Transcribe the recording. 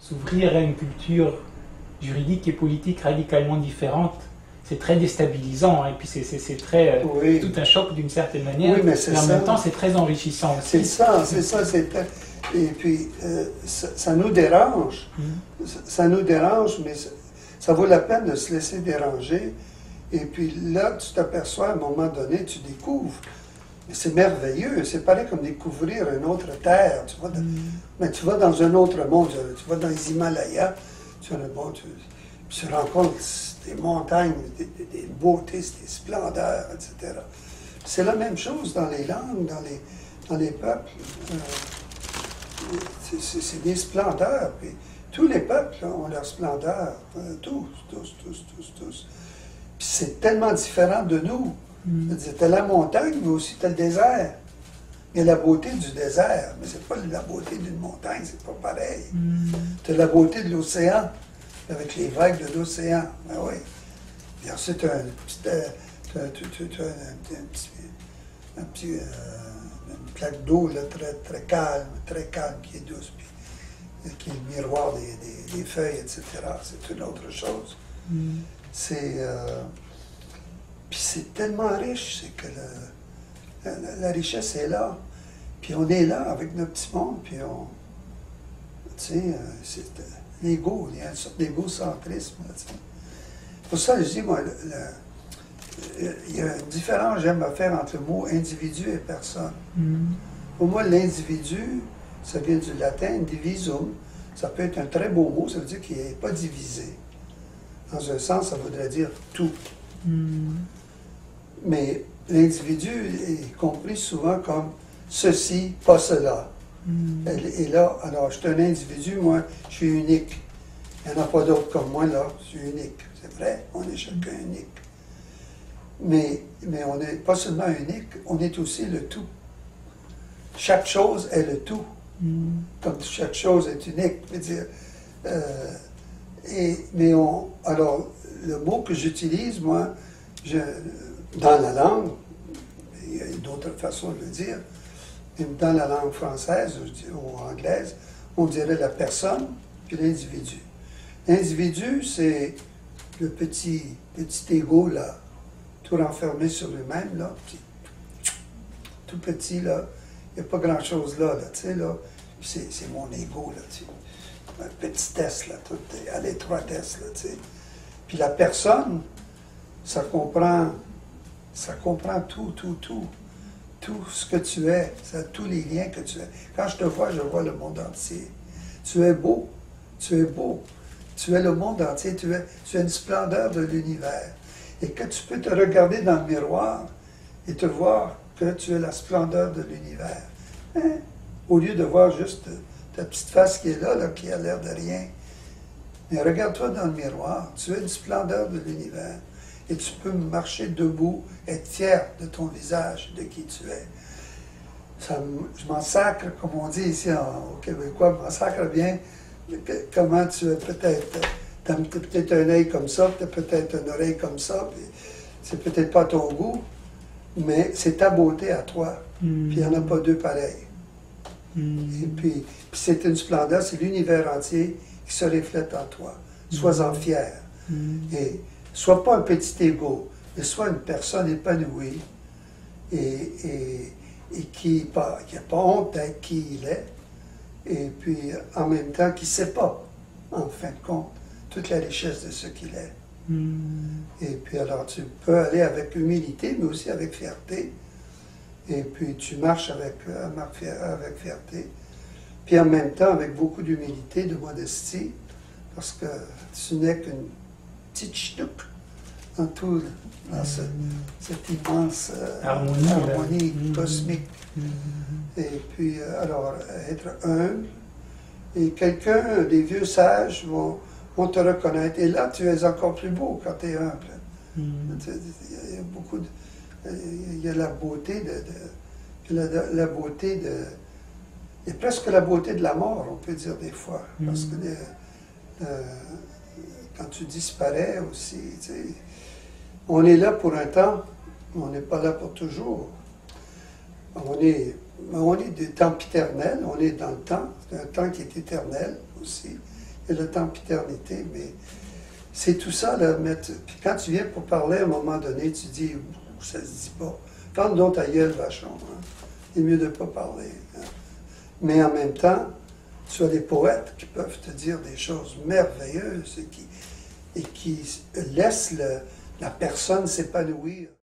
s'ouvrir à une culture juridique et politique radicalement différente, c'est très déstabilisant, hein, et puis c'est très Oui. tout un choc d'une certaine manière, Oui, mais c'est en ça. même temps c'est très enrichissant aussi. C'est ça. Et puis, ça nous dérange. Ça nous dérange, mais ça vaut la peine de se laisser déranger. Et puis là, tu t'aperçois à un moment donné, tu découvres. C'est merveilleux, c'est pareil comme découvrir une autre terre. Mais tu vas dans un autre monde, tu vas dans les Himalayas, tu rencontres des montagnes, des beautés, des splendeurs, etc. C'est la même chose dans les langues, dans les peuples. C'est des splendeurs. Puis tous les peuples ont leur splendeur. Tous. Puis c'est tellement différent de nous. Tu as la montagne, mais aussi tu as le désert. Il y a la beauté du désert, mais c'est pas la beauté d'une montagne, c'est pas pareil. Tu as la beauté de l'océan, avec les vagues de l'océan. Ben oui. Et ensuite, tu as une plaque d'eau très calme, qui est douce, puis qui est le miroir des feuilles, etc. C'est une autre chose. Puis c'est tellement riche, c'est que la richesse est là. Puis on est là avec notre petit monde, puis c'est l'ego, il y a une sorte d'égocentrisme. Pour ça, je dis, moi, il y a une différence, j'aime à faire entre le mot individu et personne. Pour moi, l'individu, ça vient du latin divisum. Ça peut être un très beau mot, ça veut dire qu'il n'est pas divisé. Dans un sens, ça voudrait dire tout. Mais l'individu est compris souvent comme ceci, pas cela. Et là, alors, je suis un individu, moi, je suis unique. Il n'y en a pas d'autres comme moi, là, je suis unique. C'est vrai, on est chacun unique. Mais on n'est pas seulement unique, on est aussi le tout. Chaque chose est le tout. Comme chaque chose est unique. Je veux dire, alors, le mot que j'utilise, moi, dans la langue, il y a d'autres façons de le dire, mais dans la langue française ou anglaise, on dirait la personne puis l'individu. L'individu, c'est le petit égo, là, tout renfermé sur lui-même, là, tout petit, là. Il n'y a pas grand-chose là, tu sais, là. C'est mon ego, là, tu sais. Une petitesse, là, à l'étroitesse, là, tu sais. Puis la personne, ça comprend tout. Tout ce que tu es, tous les liens que tu es. Quand je te vois, je vois le monde entier. Tu es beau. Tu es le monde entier. Tu es une splendeur de l'univers. Et que tu peux te regarder dans le miroir et te voir que tu es la splendeur de l'univers. Hein? Au lieu de voir juste ta petite face qui est là, qui a l'air de rien. Mais regarde-toi dans le miroir. Tu es une splendeur de l'univers. Et tu peux marcher debout, être fier de ton visage, de qui tu es. Je m'en sacre, comme on dit ici au Québécois, je m'en sacre bien comment tu es peut-être. Tu as peut-être un œil comme ça, tu as peut-être une oreille comme ça, puis c'est peut-être pas ton goût, mais c'est ta beauté à toi. Puis il n'y en a pas deux pareils. Et puis c'est une splendeur, c'est l'univers entier qui se reflète en toi. Sois-en fier. Et sois pas un petit égo, mais sois une personne épanouie et qui n'a pas honte d'être qui il est, et puis en même temps qui ne sait pas, en fin de compte, toute la richesse de ce qu'il est. Et puis alors tu peux aller avec humilité, mais aussi avec fierté, et puis tu marches avec fierté, puis en même temps avec beaucoup d'humilité, de modestie, parce que tu n'es qu'une petite ch'nouk dans cette immense harmonie cosmique. Et puis, alors, être humble. Et des vieux sages vont te reconnaître. Et là, tu es encore plus beau quand tu es humble. Il y a beaucoup il y a la beauté la beauté de... Il y a presque la beauté de la mort, on peut dire des fois. Parce que quand tu disparais aussi, tu sais, on est là pour un temps, on n'est pas là pour toujours. On est des temps éternels, on est dans le temps, c'est un temps qui est éternel aussi. et le tempéternité, mais c'est tout ça, là, puis quand tu viens pour parler, à un moment donné, tu dis, ça se dit pas. Ferme donc ta gueule, vachon. Hein. Il est mieux de ne pas parler. Hein. Mais en même temps, tu as des poètes qui peuvent te dire des choses merveilleuses et qui laissent la personne s'épanouir.